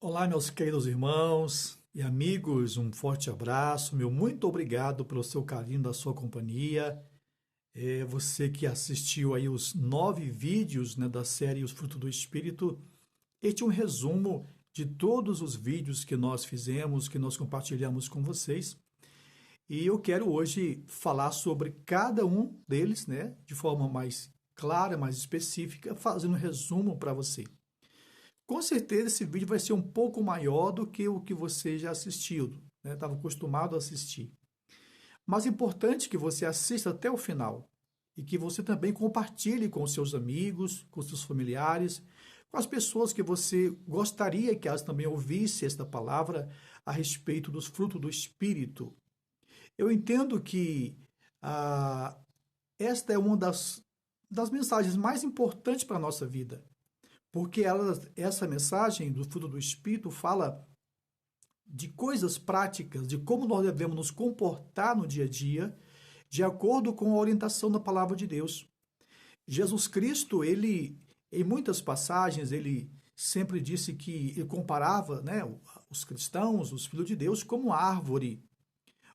Olá, meus queridos irmãos e amigos, um forte abraço, meu muito obrigado pelo seu carinho, da sua companhia. Você que assistiu aí os 9 vídeos, né, da série Os Frutos do Espírito, este é um resumo de todos os vídeos que nós fizemos, que nós compartilhamos com vocês. E eu quero hoje falar sobre cada um deles, né, de forma mais clara, mais específica, fazendo um resumo para você. Com certeza esse vídeo vai ser um pouco maior do que o que você já assistiu, né? Estava acostumado a assistir. Mas é importante que você assista até o final e que você também compartilhe com os seus amigos, com os seus familiares, com as pessoas que você gostaria que elas também ouvissem esta palavra a respeito dos frutos do Espírito. Eu entendo que ah, esta é uma das mensagens mais importantes para a nossa vida, porque essa mensagem do fruto do Espírito fala de coisas práticas, de como nós devemos nos comportar no dia a dia, de acordo com a orientação da palavra de Deus. Jesus Cristo, ele, em muitas passagens, ele sempre disse que ele comparava, né, os cristãos, os filhos de Deus, como árvore.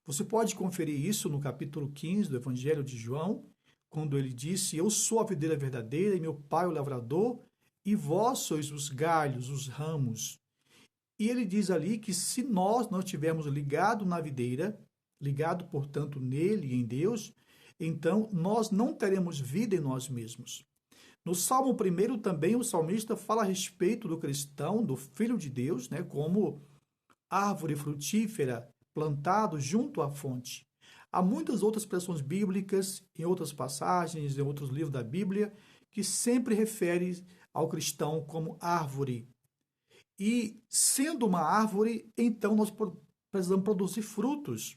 Você pode conferir isso no capítulo 15 do Evangelho de João, quando ele disse: Eu sou a videira verdadeira e meu pai o lavrador, e vós sois os galhos, os ramos. E ele diz ali que se nós não estivermos ligado na videira, ligado, portanto, nele e em Deus, então nós não teremos vida em nós mesmos. No Salmo 1 também o salmista fala a respeito do cristão, do filho de Deus, né, como árvore frutífera plantado junto à fonte. Há muitas outras expressões bíblicas, em outras passagens, em outros livros da Bíblia, que sempre refere ao cristão como árvore. E sendo uma árvore, então nós precisamos produzir frutos.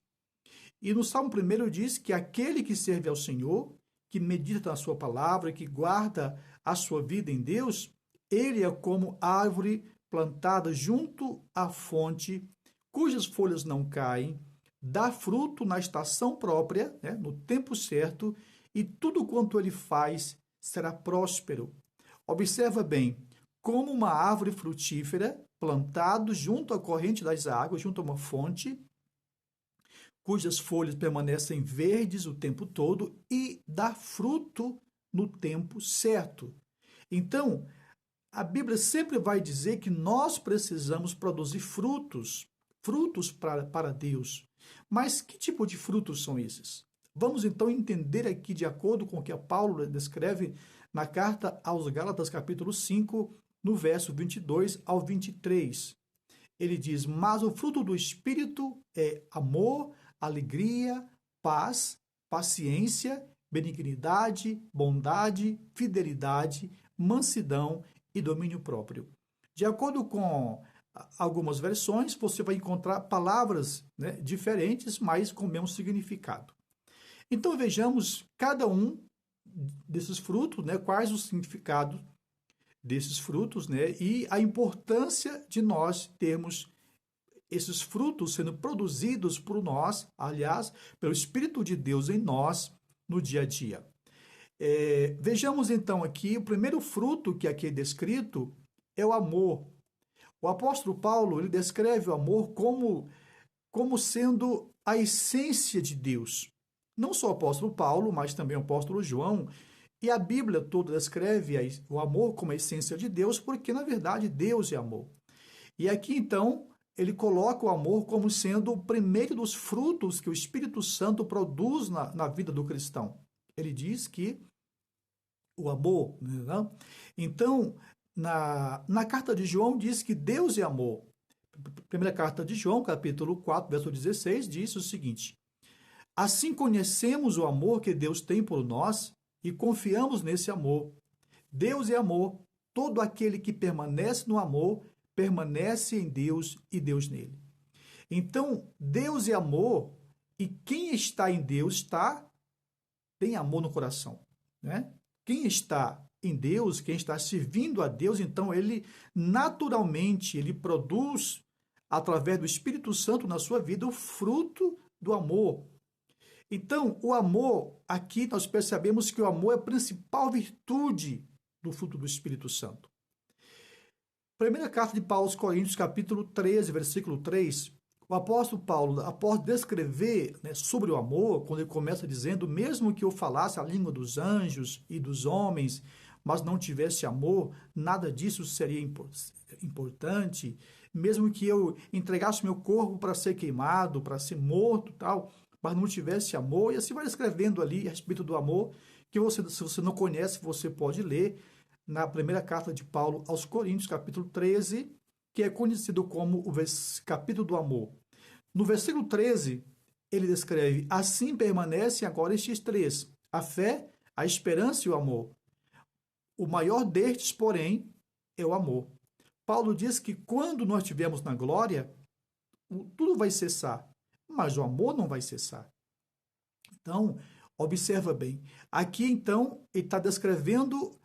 E no Salmo 1 diz que aquele que serve ao Senhor, que medita na sua palavra, que guarda a sua vida em Deus, ele é como árvore plantada junto à fonte, cujas folhas não caem, dá fruto na estação própria, né, no tempo certo, e tudo quanto ele faz será próspero. Observa bem, como uma árvore frutífera, plantado junto à corrente das águas, junto a uma fonte, cujas folhas permanecem verdes o tempo todo e dá fruto no tempo certo. Então, a Bíblia sempre vai dizer que nós precisamos produzir frutos, frutos para Deus. Mas que tipo de frutos são esses? Vamos então entender aqui, de acordo com o que a Paulo descreve na carta aos Gálatas, capítulo 5, no verso 22 ao 23. Ele diz: Mas o fruto do Espírito é amor, alegria, paz, paciência, benignidade, bondade, fidelidade, mansidão e domínio próprio. De acordo com algumas versões, você vai encontrar palavras, né, diferentes, mas com o mesmo significado. Então vejamos cada um desses frutos, né, quais os significados desses frutos, né, e a importância de nós termos esses frutos sendo produzidos por nós, aliás, pelo Espírito de Deus em nós no dia a dia. Vejamos então aqui, o primeiro fruto que aqui é descrito é o amor. O apóstolo Paulo, ele descreve o amor como sendo a essência de Deus. Não só o apóstolo Paulo, mas também o apóstolo João, e a Bíblia toda descreve o amor como a essência de Deus, porque na verdade Deus é amor. E aqui então ele coloca o amor como sendo o primeiro dos frutos que o Espírito Santo produz na vida do cristão. Ele diz que o amor, né? Então, na carta de João diz que Deus é amor. Primeira carta de João, capítulo 4, verso 16, diz o seguinte: Assim conhecemos o amor que Deus tem por nós e confiamos nesse amor. Deus é amor. Todo aquele que permanece no amor permanece em Deus e Deus nele. Então, Deus é amor e quem está em Deus tem amor no coração, né? Quem está em Deus, quem está servindo a Deus, então ele naturalmente ele produz através do Espírito Santo na sua vida o fruto do amor. Então, o amor, aqui nós percebemos que o amor é a principal virtude do fruto do Espírito Santo. Primeira carta de Paulo aos Coríntios, capítulo 13, versículo 3, o apóstolo Paulo, após descrever, né, sobre o amor, quando ele começa dizendo, mesmo que eu falasse a língua dos anjos e dos homens, mas não tivesse amor, nada disso seria importante, mesmo que eu entregasse meu corpo para ser queimado, para ser morto, tal, mas não tivesse amor, e assim vai descrevendo ali a respeito do amor, que você, se você não conhece, você pode ler na primeira carta de Paulo aos Coríntios, capítulo 13, que é conhecido como o capítulo do amor. No versículo 13, ele descreve: assim permanecem agora estes três: a fé, a esperança e o amor. O maior destes, porém, é o amor. Paulo diz que quando nós estivermos na glória, tudo vai cessar, mas o amor não vai cessar. Então, observa bem. Aqui, então, ele está descrevendo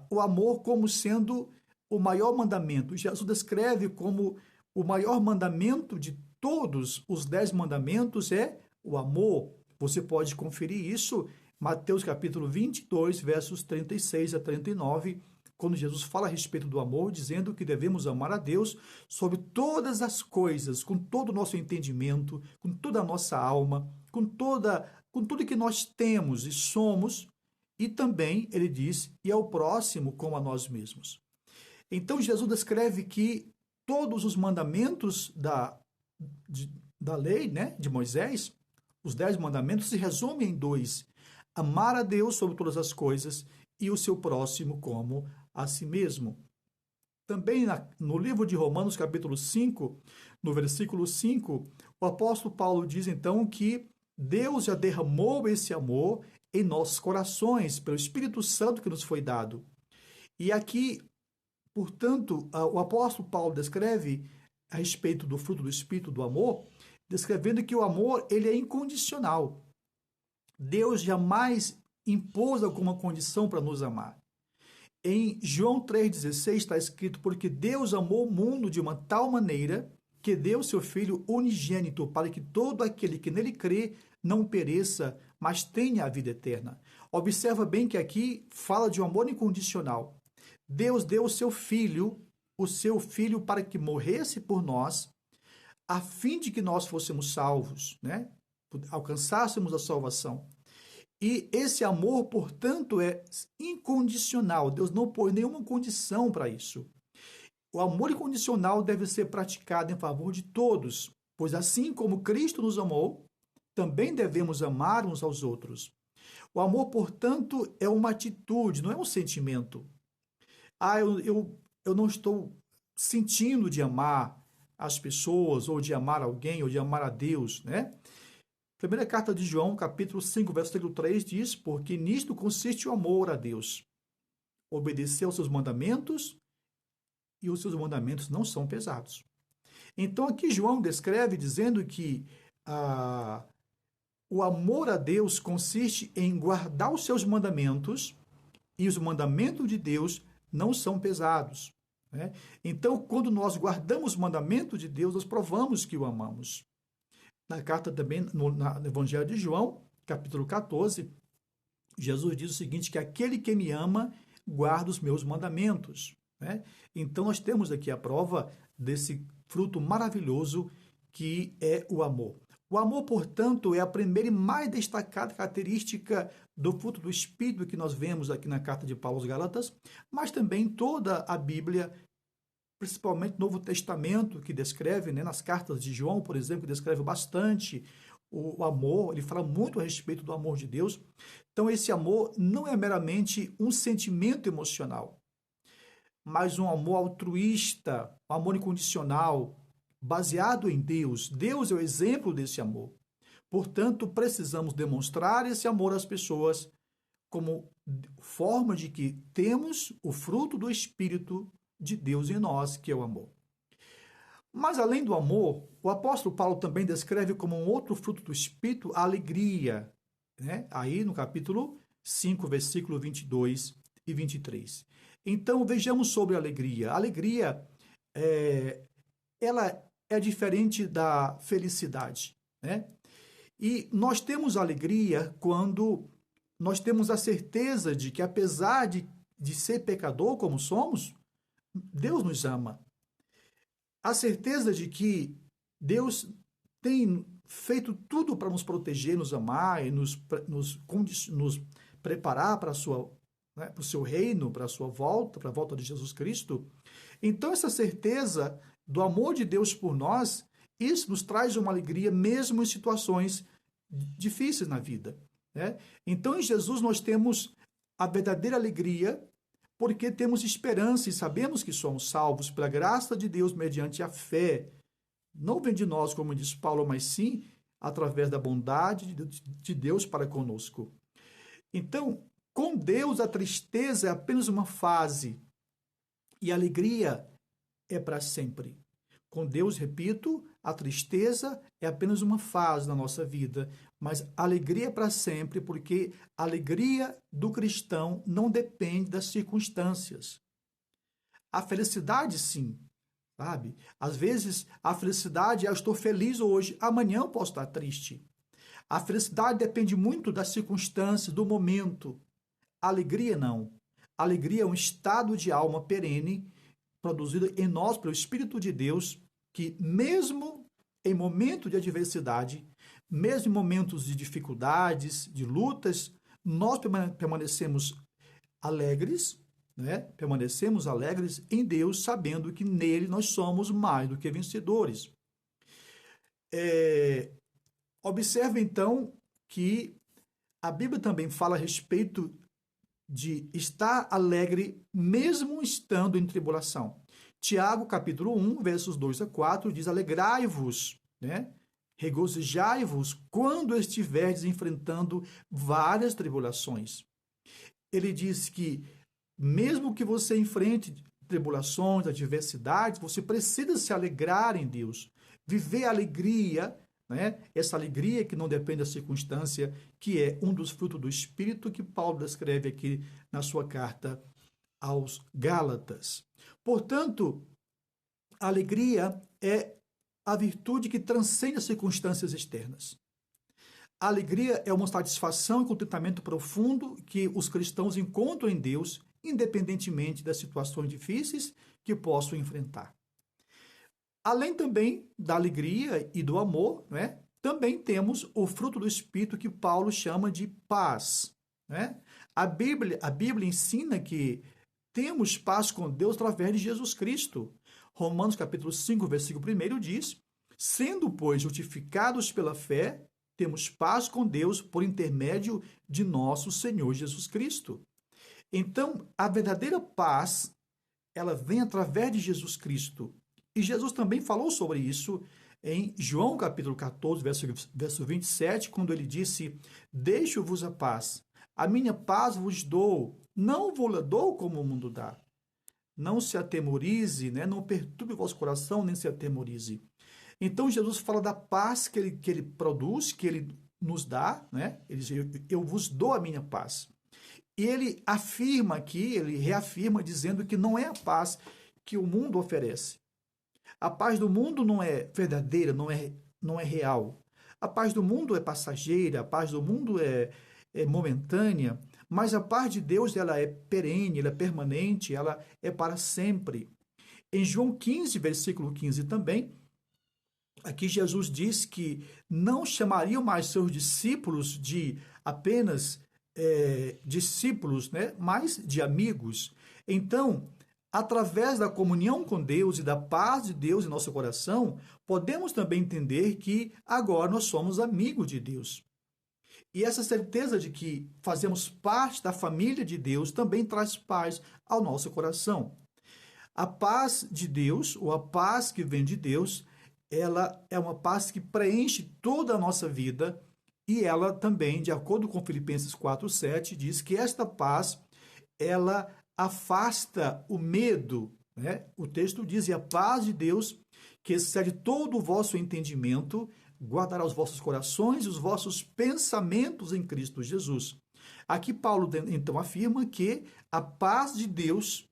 o amor como sendo o maior mandamento. Jesus descreve como o maior mandamento de todos os 10 mandamentos é o amor. Você pode conferir isso, Mateus capítulo 22, versos 36 a 39, quando Jesus fala a respeito do amor, dizendo que devemos amar a Deus sobre todas as coisas, com todo o nosso entendimento, com toda a nossa alma, com tudo que nós temos e somos, e também, ele diz, e ao próximo como a nós mesmos. Então, Jesus descreve que todos os mandamentos da lei, né, de Moisés, os 10 mandamentos, se resumem em dois: amar a Deus sobre todas as coisas e o seu próximo como a si mesmo. Também no livro de Romanos, capítulo 5, no versículo 5, o apóstolo Paulo diz então que Deus já derramou esse amor em nossos corações, pelo Espírito Santo que nos foi dado. E aqui, portanto, o apóstolo Paulo descreve a respeito do fruto do Espírito, do amor, descrevendo que o amor ele é incondicional. Deus jamais impôs alguma condição para nos amar. Em João 3,16 está escrito: porque Deus amou o mundo de uma tal maneira que deu seu Filho unigênito para que todo aquele que nele crê não pereça, mas tenha a vida eterna. Observa bem que aqui fala de um amor incondicional. Deus deu o seu Filho para que morresse por nós, a fim de que nós fôssemos salvos, né? Alcançássemos a salvação. E esse amor, portanto, é incondicional. Deus não pôs nenhuma condição para isso. O amor incondicional deve ser praticado em favor de todos, pois assim como Cristo nos amou, também devemos amar uns aos outros. O amor, portanto, é uma atitude, não é um sentimento. Eu não estou sentindo de amar as pessoas, ou de amar alguém, ou de amar a Deus, né? Primeira carta de João, capítulo 5, versículo 3, diz: porque nisto consiste o amor a Deus, obedecer aos seus mandamentos, e os seus mandamentos não são pesados. Então aqui João descreve dizendo que o amor a Deus consiste em guardar os seus mandamentos, e os mandamentos de Deus não são pesados, né? Então, quando nós guardamos os mandamentos de Deus, nós provamos que o amamos. Na carta também, no Evangelho de João, capítulo 14, Jesus diz o seguinte, que aquele que me ama, guarda os meus mandamentos, né? Então, nós temos aqui a prova desse fruto maravilhoso que é o amor. O amor, portanto, é a primeira e mais destacada característica do fruto do Espírito que nós vemos aqui na carta de Paulo aos Gálatas, mas também toda a Bíblia, principalmente o Novo Testamento, que descreve, né, nas cartas de João, por exemplo, que descreve bastante o amor, ele fala muito a respeito do amor de Deus. Então, esse amor não é meramente um sentimento emocional, mas um amor altruísta, um amor incondicional, baseado em Deus. Deus é o exemplo desse amor. Portanto, precisamos demonstrar esse amor às pessoas como forma de que temos o fruto do Espírito de Deus em nós, que é o amor. Mas, além do amor, o apóstolo Paulo também descreve como um outro fruto do Espírito a alegria, né? Aí no capítulo 5, versículo 22 e 23. Então, vejamos sobre a alegria. A alegria, ela é diferente da felicidade, né? E nós temos alegria quando nós temos a certeza de que, apesar de ser pecador como somos, Deus nos ama. A certeza de que Deus tem feito tudo para nos proteger, nos amar e nos preparar para né, para o seu reino, para a sua volta, para a volta de Jesus Cristo. Então, essa certeza do amor de Deus por nós, isso nos traz uma alegria mesmo em situações difíceis na vida, né? Então, em Jesus nós temos a verdadeira alegria porque temos esperança e sabemos que somos salvos pela graça de Deus mediante a fé. Não vem de nós, como diz Paulo, mas sim através da bondade de Deus para conosco. Então, com Deus, a tristeza é apenas uma fase e a alegria é para sempre. Com Deus, repito, a tristeza é apenas uma fase na nossa vida, mas a alegria é para sempre, porque a alegria do cristão não depende das circunstâncias. A felicidade, sim, sabe? Às vezes, a felicidade é eu estou feliz hoje, amanhã eu posso estar triste. A felicidade depende muito das circunstâncias, do momento. A alegria não. A alegria é um estado de alma perene, produzido em nós pelo Espírito de Deus, que mesmo em momentos de adversidade, mesmo em momentos de dificuldades, de lutas, nós permanecemos alegres, né? Permanecemos alegres em Deus, sabendo que nele nós somos mais do que vencedores. Observe então que a Bíblia também fala a respeito de estar alegre mesmo estando em tribulação. Tiago, capítulo 1, versos 2 a 4, diz: alegrai-vos, né? Regozijai-vos quando estiverdes enfrentando várias tribulações. Ele diz que mesmo que você enfrente tribulações, adversidades, você precisa se alegrar em Deus, viver a alegria, né? Essa alegria que não depende da circunstância, que é um dos frutos do Espírito que Paulo descreve aqui na sua carta aos Gálatas. Portanto, a alegria é a virtude que transcende as circunstâncias externas. A alegria é uma satisfação e contentamento profundo que os cristãos encontram em Deus, independentemente das situações difíceis que possam enfrentar. Além também da alegria e do amor, né, também temos o fruto do Espírito que Paulo chama de paz, né? A Bíblia ensina que temos paz com Deus através de Jesus Cristo. Romanos capítulo 5, versículo 1 diz: sendo, pois, justificados pela fé, temos paz com Deus por intermédio de nosso Senhor Jesus Cristo. Então, a verdadeira paz, ela vem através de Jesus Cristo. E Jesus também falou sobre isso em João capítulo 14, verso 27, quando ele disse: deixo-vos a paz, a minha paz vos dou, não vou-la dou como o mundo dá. Não se atemorize, né? Não perturbe o vosso coração, nem se atemorize. Então Jesus fala da paz que ele produz, que ele nos dá, né? Ele diz: eu vos dou a minha paz. E ele afirma aqui, ele reafirma dizendo que não é a paz que o mundo oferece. A paz do mundo não é verdadeira, não é real. A paz do mundo é passageira, a paz do mundo é momentânea, mas a paz de Deus, ela é perene, ela é permanente, ela é para sempre. Em João 15, versículo 15 também, aqui Jesus diz que não chamariam mais seus discípulos de apenas discípulos, né, mas de amigos. Então, através da comunhão com Deus e da paz de Deus em nosso coração, podemos também entender que agora nós somos amigos de Deus. E essa certeza de que fazemos parte da família de Deus também traz paz ao nosso coração. A paz de Deus, ou a paz que vem de Deus, ela é uma paz que preenche toda a nossa vida e ela também, de acordo com Filipenses 4:7, diz que esta paz, ela afasta o medo, né? O texto diz: e a paz de Deus, que excede todo o vosso entendimento, guardará os vossos corações e os vossos pensamentos em Cristo Jesus. Aqui Paulo então afirma que a paz de Deus,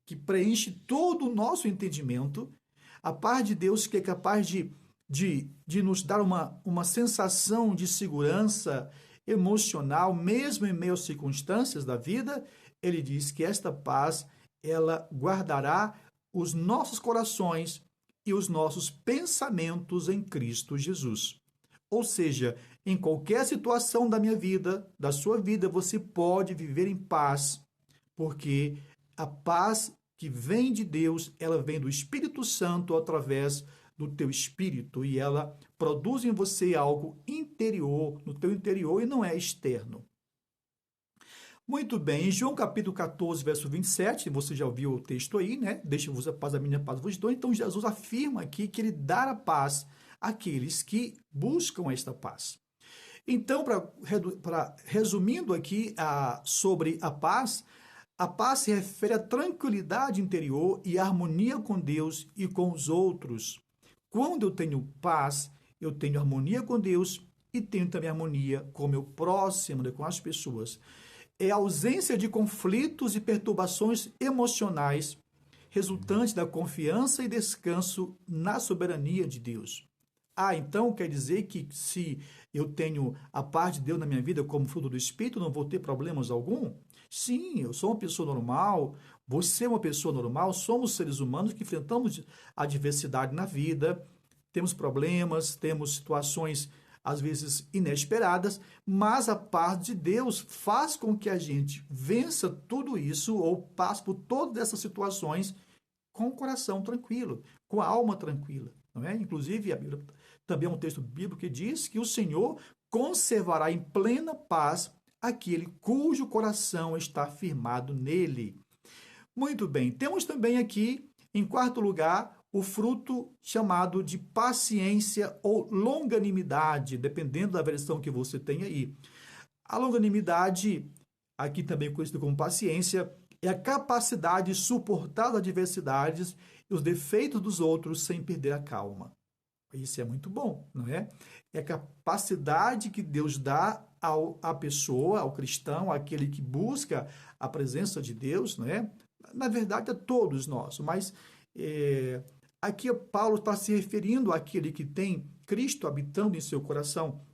que preenche todo o nosso entendimento, a paz de Deus que é capaz de nos dar uma sensação de segurança emocional, mesmo em meio às circunstâncias da vida, ele diz que esta paz, ela guardará os nossos corações e os nossos pensamentos em Cristo Jesus. Ou seja, em qualquer situação da minha vida, da sua vida, você pode viver em paz, porque a paz que vem de Deus, ela vem do Espírito Santo através do teu espírito e ela produz em você algo interior, no teu interior e não é externo. Muito bem, em João capítulo 14, verso 27, você já ouviu o texto aí, né? Deixa-vos a paz, a minha paz vos dou. Então, Jesus afirma aqui que ele dá a paz àqueles que buscam esta paz. Então, resumindo aqui sobre a paz se refere à tranquilidade interior e harmonia com Deus e com os outros. Quando eu tenho paz, eu tenho harmonia com Deus e tenho também harmonia com o meu próximo, com as pessoas. É a ausência de conflitos e perturbações emocionais resultantes da confiança e descanso na soberania de Deus. Então quer dizer que se eu tenho a paz de Deus na minha vida como fruto do Espírito, não vou ter problemas algum? Sim, eu sou uma pessoa normal, você é uma pessoa normal, somos seres humanos que enfrentamos adversidade na vida, temos problemas, temos situações às vezes inesperadas, mas a paz de Deus faz com que a gente vença tudo isso ou passe por todas essas situações com o coração tranquilo, com a alma tranquila. Não é? Inclusive, a Bíblia também é um texto bíblico que diz que o Senhor conservará em plena paz aquele cujo coração está firmado nele. Muito bem, temos também aqui, em quarto lugar, o fruto chamado de paciência ou longanimidade, dependendo da versão que você tem aí. A longanimidade, aqui também conhecida como paciência, é a capacidade de suportar as adversidades e os defeitos dos outros sem perder a calma. Isso é muito bom, não é? É a capacidade que Deus dá à pessoa, ao cristão, àquele que busca a presença de Deus, não é? Na verdade, a todos nós, mas aqui Paulo está se referindo àquele que tem Cristo habitando em seu coração.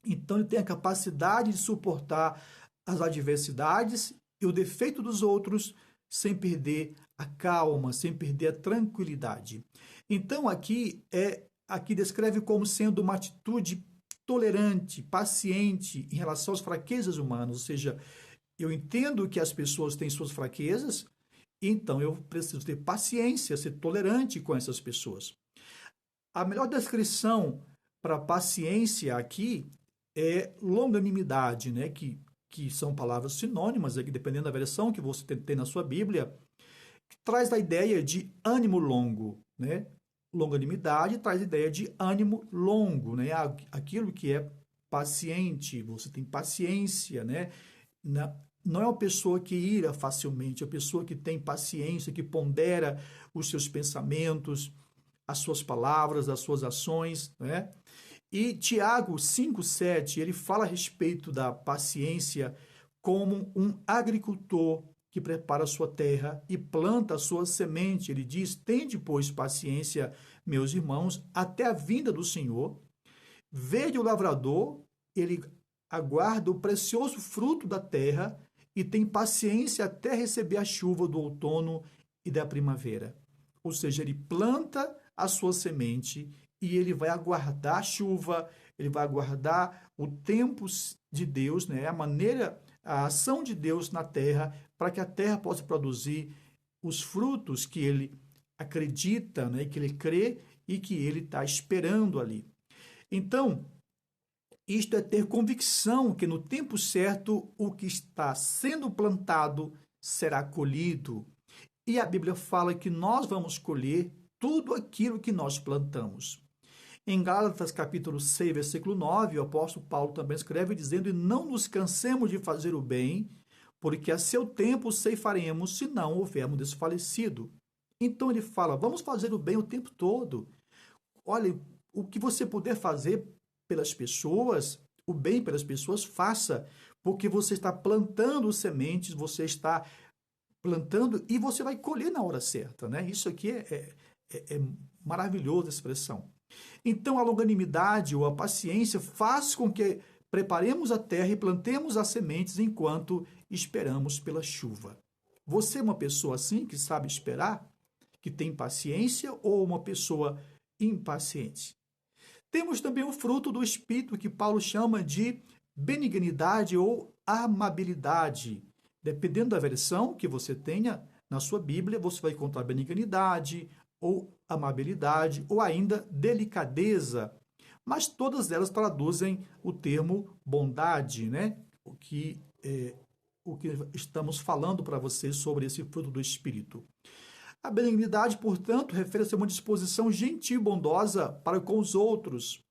Então, ele tem a capacidade de suportar as adversidades e o defeito dos outros sem perder a calma, sem perder a tranquilidade. Então, aqui descreve como sendo uma atitude tolerante, paciente em relação às fraquezas humanas, ou seja, eu entendo que as pessoas têm suas fraquezas, então eu preciso ter paciência, ser tolerante com essas pessoas. A melhor descrição para paciência aqui é longanimidade, né? Que são palavras sinônimas, aqui, dependendo da versão que você tem na sua Bíblia, que traz a ideia de ânimo longo, né? Longanimidade traz a ideia de ânimo longo, né? Aquilo que é paciente, você tem paciência, né? Não é uma pessoa que ira facilmente, é uma pessoa que tem paciência, que pondera os seus pensamentos, as suas palavras, as suas ações, né? E Tiago 5,7, ele fala a respeito da paciência como um agricultor que prepara a sua terra e planta a sua semente. Ele diz, tende, pois, paciência, meus irmãos, até a vinda do Senhor. Vede o lavrador, ele aguarda o precioso fruto da terra e tem paciência até receber a chuva do outono e da primavera. Ou seja, ele planta a sua semente e ele vai aguardar a chuva, ele vai aguardar o tempo de Deus, né? A ação de Deus na terra, para que a terra possa produzir os frutos que ele acredita, né? Que ele crê e que ele está esperando ali. Então, isto é ter convicção que no tempo certo o que está sendo plantado será colhido. E a Bíblia fala que nós vamos colher tudo aquilo que nós plantamos. Em Gálatas capítulo 6, versículo 9, o apóstolo Paulo também escreve dizendo: "E não nos cansemos de fazer o bem, porque a seu tempo ceifaremos, se não houvermos desfalecido." Então ele fala, vamos fazer o bem o tempo todo. Olha, o que você puder fazer pelas pessoas, o bem pelas pessoas, faça, porque você está plantando sementes, você está plantando e você vai colher na hora certa, né? Isso aqui é maravilhosa a expressão. Então, a longanimidade ou a paciência faz com que preparemos a terra e plantemos as sementes enquanto esperamos pela chuva. Você é uma pessoa assim que sabe esperar? que tem paciência ou uma pessoa impaciente. Temos também o fruto do Espírito, que Paulo chama de benignidade ou amabilidade. Dependendo da versão que você tenha na sua Bíblia, você vai encontrar benignidade ou amabilidade ou ainda delicadeza. Mas todas elas traduzem o termo bondade, né? O que estamos falando para vocês sobre esse fruto do Espírito. A benignidade, portanto, refere-se a uma disposição gentil e bondosa para com os outros,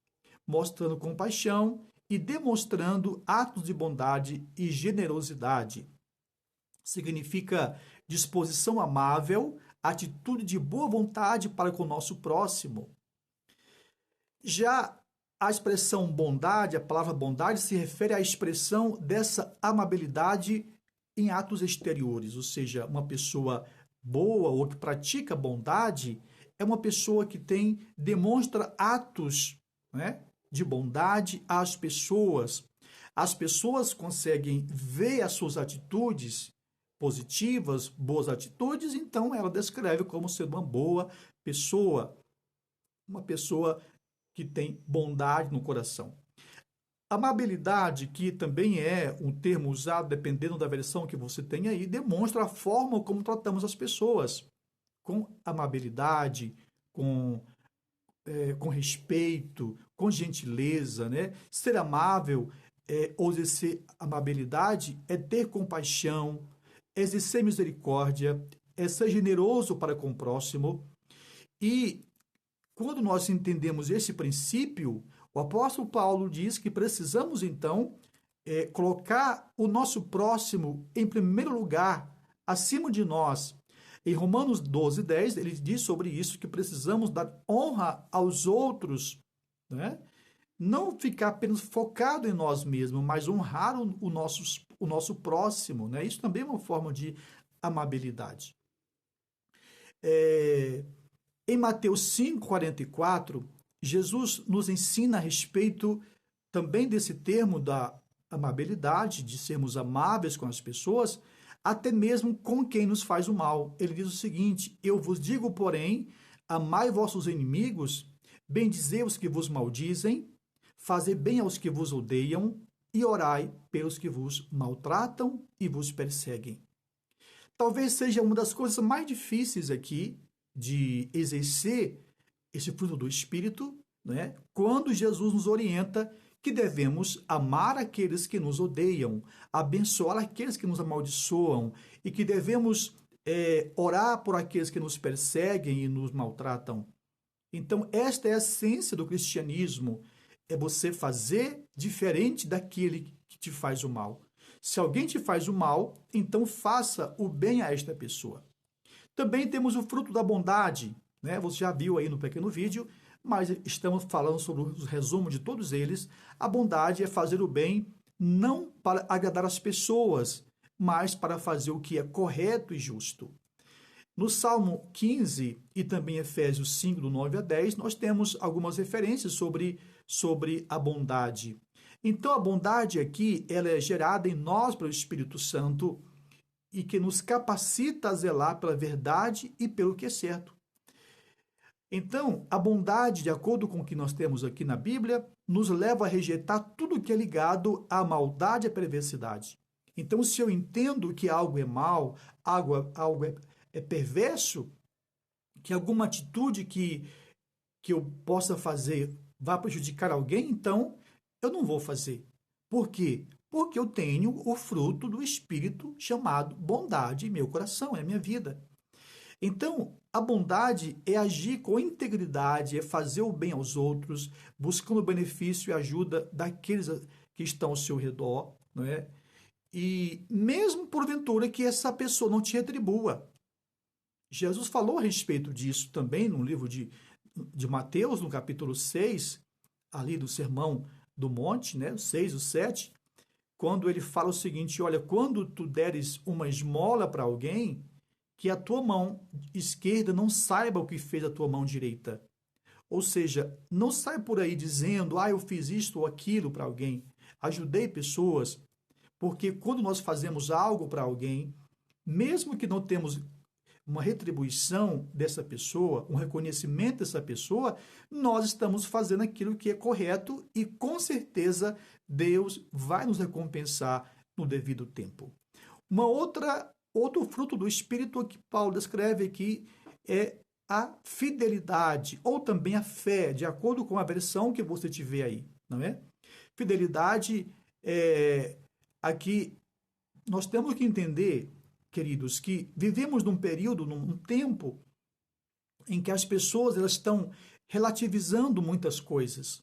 mostrando compaixão e demonstrando atos de bondade e generosidade. Significa disposição amável, atitude de boa vontade para com o nosso próximo. Já a expressão bondade, a palavra bondade, se refere à expressão dessa amabilidade em atos exteriores, ou seja, uma pessoa boa ou que pratica bondade é uma pessoa que demonstra atos, né, de bondade às pessoas. As pessoas conseguem ver as suas atitudes positivas, boas atitudes, então ela descreve como sendo uma boa pessoa, uma pessoa que tem bondade no coração. Amabilidade, que também é um termo usado dependendo da versão que você tem aí, demonstra a forma como tratamos as pessoas, com amabilidade, com respeito, com gentileza, né? Ser amável ou exercer amabilidade é ter compaixão, exercer misericórdia, é ser generoso para com o próximo. E quando nós entendemos esse princípio, o apóstolo Paulo diz que precisamos, então, colocar o nosso próximo em primeiro lugar, acima de nós. Em Romanos 12:10, ele diz sobre isso, que precisamos dar honra aos outros, né? Não ficar apenas focado em nós mesmos, mas honrar o nosso próximo, né? Isso também é uma forma de amabilidade. Em Mateus 5:44, Jesus nos ensina a respeito também desse termo da amabilidade, de sermos amáveis com as pessoas, até mesmo com quem nos faz o mal. Ele diz o seguinte: eu vos digo, porém, amai vossos inimigos, bendizei os que vos maldizem, fazei bem aos que vos odeiam e orai pelos que vos maltratam e vos perseguem. Talvez seja uma das coisas mais difíceis aqui de exercer esse fruto do Espírito, né? Quando Jesus nos orienta que devemos amar aqueles que nos odeiam, abençoar aqueles que nos amaldiçoam e que devemos orar por aqueles que nos perseguem e nos maltratam. Então, esta é a essência do cristianismo, é você fazer diferente daquele que te faz o mal. Se alguém te faz o mal, então faça o bem a esta pessoa. Também temos o fruto da bondade, né? Você já viu aí no pequeno vídeo, mas estamos falando sobre o resumo de todos eles. A bondade é fazer o bem não para agradar as pessoas, mas para fazer o que é correto e justo. No Salmo 15 e também Efésios 5, do 9 a 10, nós temos algumas referências sobre a bondade. Então, a bondade aqui, ela é gerada em nós pelo Espírito Santo e que nos capacita a zelar pela verdade e pelo que é certo. Então, a bondade, de acordo com o que nós temos aqui na Bíblia, nos leva a rejeitar tudo que é ligado à maldade e à perversidade. Então, se eu entendo que algo é mal, algo é perverso, que alguma atitude que eu possa fazer vai prejudicar alguém, então eu não vou fazer. Por quê? Porque eu tenho o fruto do Espírito chamado bondade em meu coração, é a minha vida. Então, a bondade é agir com integridade, é fazer o bem aos outros, buscando o benefício e ajuda daqueles que estão ao seu redor, não é? E mesmo porventura que essa pessoa não te retribua. Jesus falou a respeito disso também no livro de Mateus, no capítulo 6, ali do Sermão do Monte, né? O 6, o 7, quando ele fala o seguinte: olha, quando tu deres uma esmola para alguém, que a tua mão esquerda não saiba o que fez a tua mão direita. Ou seja, não sai por aí dizendo, eu fiz isto ou aquilo para alguém, ajudei pessoas, porque quando nós fazemos algo para alguém, mesmo que não temos uma retribuição dessa pessoa, um reconhecimento dessa pessoa, nós estamos fazendo aquilo que é correto e com certeza Deus vai nos recompensar no devido tempo. Outro fruto do Espírito que Paulo descreve aqui é a fidelidade, ou também a fé, de acordo com a versão que você tiver aí, não é? Fidelidade, aqui nós temos que entender, queridos, que vivemos num período, num tempo, em que as pessoas elas estão relativizando muitas coisas.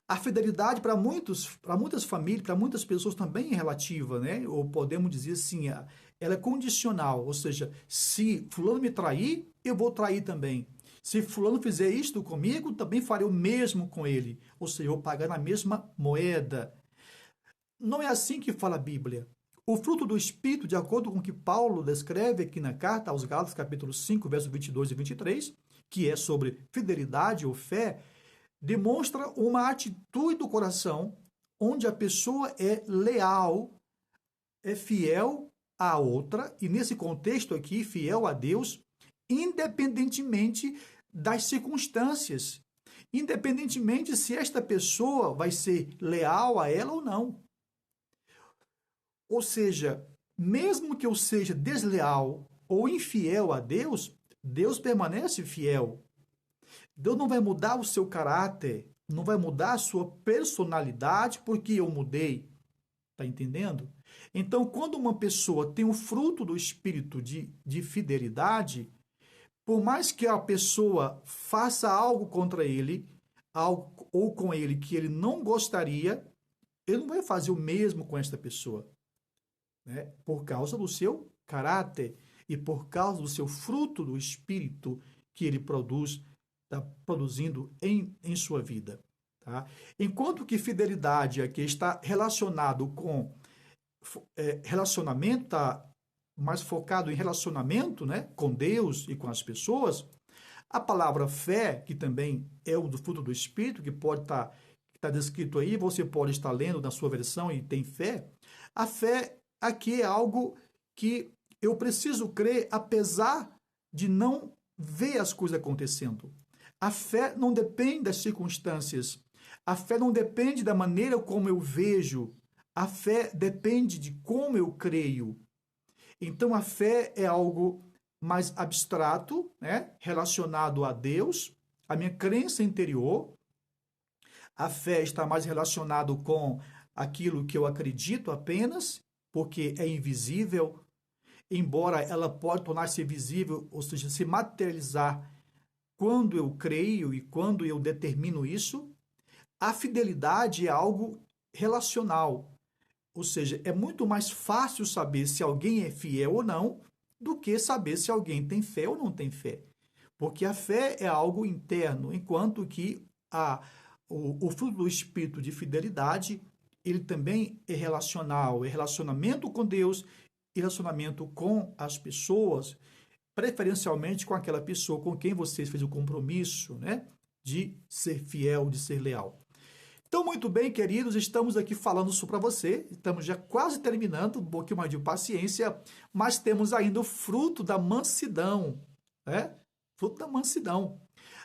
A fidelidade para muitas famílias, para muitas pessoas também é relativa, né? Ou podemos dizer assim, ela é condicional, ou seja, se fulano me trair, eu vou trair também. Se fulano fizer isto comigo, também farei o mesmo com ele. Ou seja, eu vou pagar na mesma moeda. Não é assim que fala a Bíblia. O fruto do Espírito, de acordo com o que Paulo descreve aqui na carta aos Gálatas, capítulo 5, versos 22 e 23, que é sobre fidelidade ou fé, demonstra uma atitude do coração onde a pessoa é leal, é fiel à outra, e nesse contexto aqui, fiel a Deus, independentemente das circunstâncias, independentemente se esta pessoa vai ser leal a ela ou não. Ou seja, mesmo que eu seja desleal ou infiel a Deus, Deus permanece fiel. Deus não vai mudar o seu caráter, não vai mudar a sua personalidade porque eu mudei. Está entendendo? Então, quando uma pessoa tem o fruto do espírito de fidelidade, por mais que a pessoa faça algo contra ele, algo, ou com ele que ele não gostaria, ele não vai fazer o mesmo com esta pessoa, né? Por causa do seu caráter e por causa do seu fruto do espírito que ele produz, está produzindo em sua vida. Tá? Enquanto que fidelidade aqui está relacionado com relacionamento, está mais focado em relacionamento, né, com Deus e com as pessoas, a palavra fé, que também é o do fruto do Espírito, que pode estar descrito aí, você pode estar lendo na sua versão e tem fé, a fé aqui é algo que eu preciso crer apesar de não ver as coisas acontecendo. A fé não depende das circunstâncias. A fé não depende da maneira como eu vejo. A fé depende de como eu creio. Então, a fé é algo mais abstrato, né? Relacionado a Deus, a minha crença interior. A fé está mais relacionado com aquilo que eu acredito apenas, porque é invisível, embora ela pode tornar-se visível, ou seja, se materializar quando eu creio e quando eu determino isso. A fidelidade é algo relacional, ou seja, é muito mais fácil saber se alguém é fiel ou não do que saber se alguém tem fé ou não tem fé. Porque a fé é algo interno, enquanto que o fruto do espírito de fidelidade, ele também é relacional, é relacionamento com Deus e relacionamento com as pessoas, preferencialmente com aquela pessoa com quem você fez o compromisso, né, de ser fiel, de ser leal. Então, muito bem, queridos, estamos aqui falando isso para você, estamos já quase terminando, um pouquinho mais de paciência, mas temos ainda o fruto da mansidão, né? Fruto da mansidão.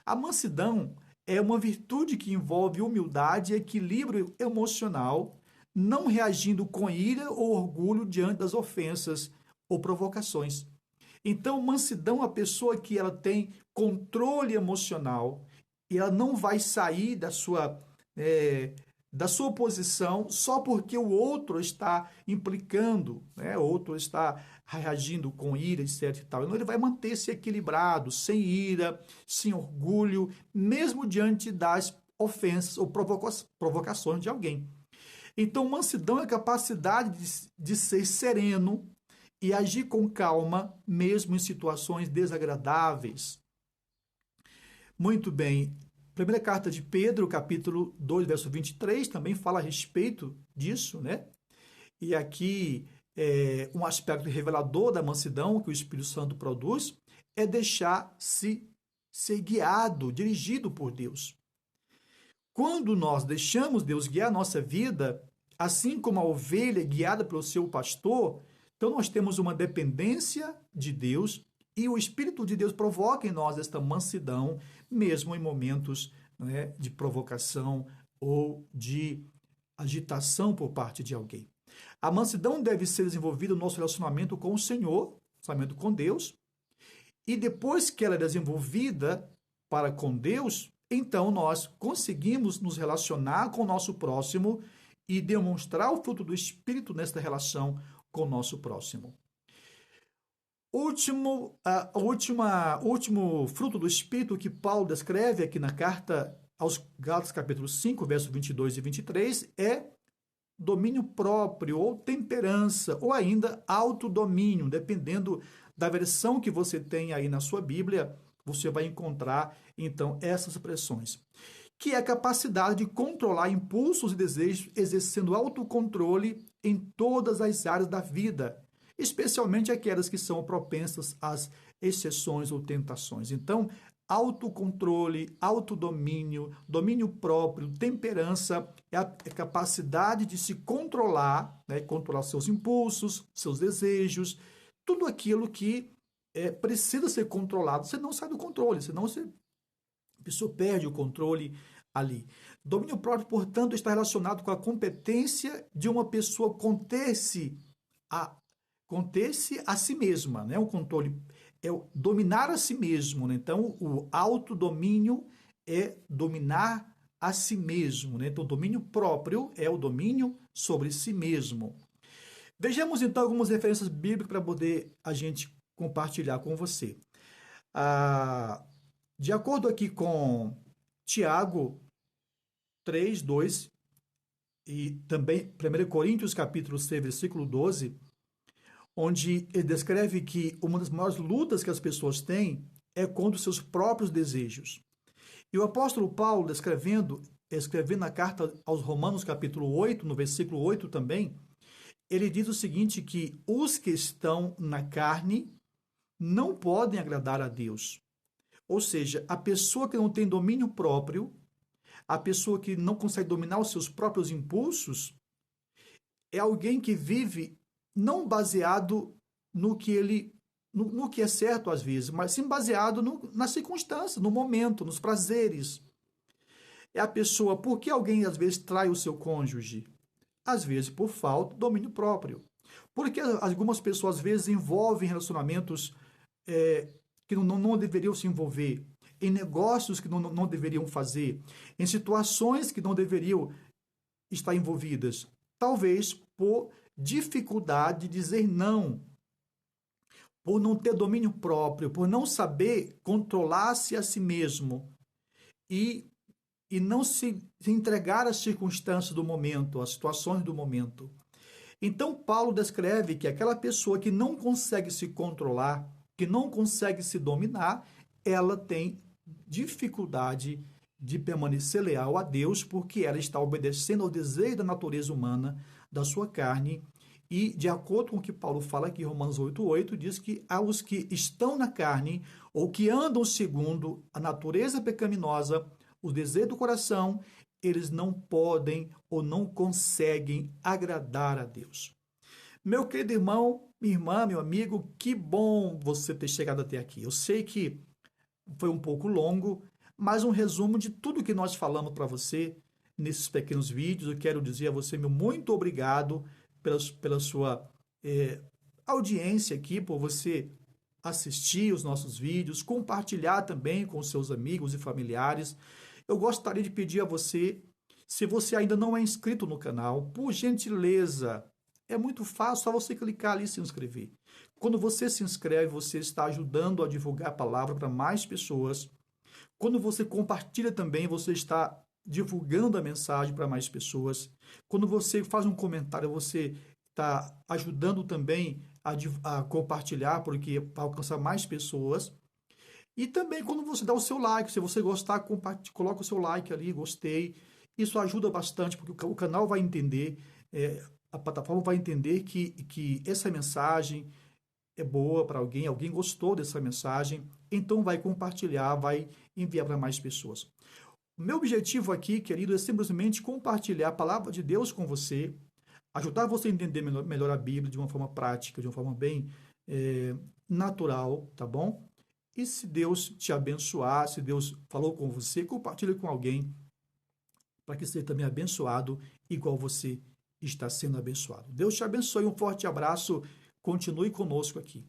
A mansidão é uma virtude que envolve humildade e equilíbrio emocional, não reagindo com ira ou orgulho diante das ofensas ou provocações. Então, mansidão é a pessoa que ela tem controle emocional e ela não vai sair da sua posição só porque o outro está implicando, né? O outro está reagindo com ira, etc. E tal. Então, ele vai manter-se equilibrado, sem ira, sem orgulho, mesmo diante das ofensas ou provocações de alguém. Então, mansidão é a capacidade de ser sereno e agir com calma, mesmo em situações desagradáveis. Muito bem. Primeira carta de Pedro, capítulo 2, verso 23, também fala a respeito disso, né? E aqui, um aspecto revelador da mansidão que o Espírito Santo produz é deixar-se ser guiado, dirigido por Deus. Quando nós deixamos Deus guiar a nossa vida, assim como a ovelha guiada pelo seu pastor, então nós temos uma dependência de Deus e o Espírito de Deus provoca em nós esta mansidão, mesmo em momentos, né, de provocação ou de agitação por parte de alguém. A mansidão deve ser desenvolvida no nosso relacionamento com o Senhor, relacionamento com Deus, e depois que ela é desenvolvida para com Deus, então nós conseguimos nos relacionar com o nosso próximo e demonstrar o fruto do Espírito nesta relação com o nosso próximo. Último fruto do Espírito que Paulo descreve aqui na carta aos Gálatas, capítulo 5, versos 22 e 23, é domínio próprio, ou temperança, ou ainda autodomínio, dependendo da versão que você tem aí na sua Bíblia, você vai encontrar, então, essas expressões. Que é a capacidade de controlar impulsos e desejos, exercendo autocontrole em todas as áreas da vida, especialmente aquelas que são propensas às exceções ou tentações. Então, autocontrole, autodomínio, domínio próprio, temperança é a capacidade de se controlar, né? Controlar seus impulsos, seus desejos, tudo aquilo que precisa ser controlado. Você não sai do controle, senão a pessoa perde o controle ali. Domínio próprio, portanto, está relacionado com a competência de uma pessoa conter-se a si mesma, né? O controle é o dominar a si mesmo, né? Então, o autodomínio é dominar a si mesmo, né? Então, o domínio próprio é o domínio sobre si mesmo. Vejamos, então, algumas referências bíblicas para poder a gente compartilhar com você. De acordo aqui com Tiago 3, 2 e também 1 Coríntios capítulo 6, versículo 12, onde ele descreve que uma das maiores lutas que as pessoas têm é contra os seus próprios desejos. E o apóstolo Paulo, escrevendo na carta aos Romanos, capítulo 8, no versículo 8 também, ele diz o seguinte, que os que estão na carne não podem agradar a Deus. Ou seja, a pessoa que não tem domínio próprio, a pessoa que não consegue dominar os seus próprios impulsos, é alguém que vive não baseado no que é certo às vezes, mas sim baseado nas circunstâncias, no momento, nos prazeres. É a pessoa, por que alguém às vezes trai o seu cônjuge? Às vezes por falta de domínio próprio. Porque algumas pessoas às vezes envolvem relacionamentos que não deveriam se envolver, em negócios que não deveriam fazer, em situações que não deveriam estar envolvidas. Talvez por dificuldade de dizer não, por não ter domínio próprio, por não saber controlar-se a si mesmo e não se entregar às circunstâncias do momento, às situações do momento. Então, Paulo descreve que aquela pessoa que não consegue se controlar, que não consegue se dominar, ela tem dificuldade de permanecer leal a Deus, porque ela está obedecendo ao desejo da natureza humana, da sua carne, e de acordo com o que Paulo fala aqui, Romanos 8:8, diz que aos que estão na carne, ou que andam segundo a natureza pecaminosa, os desejos do coração, eles não podem ou não conseguem agradar a Deus. Meu querido irmão, minha irmã, meu amigo, que bom você ter chegado até aqui. Eu sei que foi um pouco longo, mas um resumo de tudo que nós falamos para você nesses pequenos vídeos. Eu quero dizer a você, meu muito obrigado pela sua audiência aqui, por você assistir os nossos vídeos, compartilhar também com os seus amigos e familiares. Eu gostaria de pedir a você, se você ainda não é inscrito no canal, por gentileza, é muito fácil, só você clicar ali e se inscrever. Quando você se inscreve, você está ajudando a divulgar a palavra para mais pessoas. Quando você compartilha também, você está divulgando a mensagem para mais pessoas. Quando você faz um comentário, você está ajudando também a compartilhar, porque para alcançar mais pessoas. E também quando você dá o seu like, se você gostar, coloca o seu like ali, gostei. Isso ajuda bastante, porque o canal vai entender, a plataforma vai entender que essa mensagem é boa para alguém gostou dessa mensagem, então vai compartilhar, vai enviar para mais pessoas. O meu objetivo aqui, querido, é simplesmente compartilhar a palavra de Deus com você, ajudar você a entender melhor a Bíblia de uma forma prática, de uma forma bem natural, tá bom? E se Deus te abençoar, se Deus falou com você, compartilhe com alguém para que seja também abençoado, igual você está sendo abençoado. Deus te abençoe, um forte abraço, continue conosco aqui.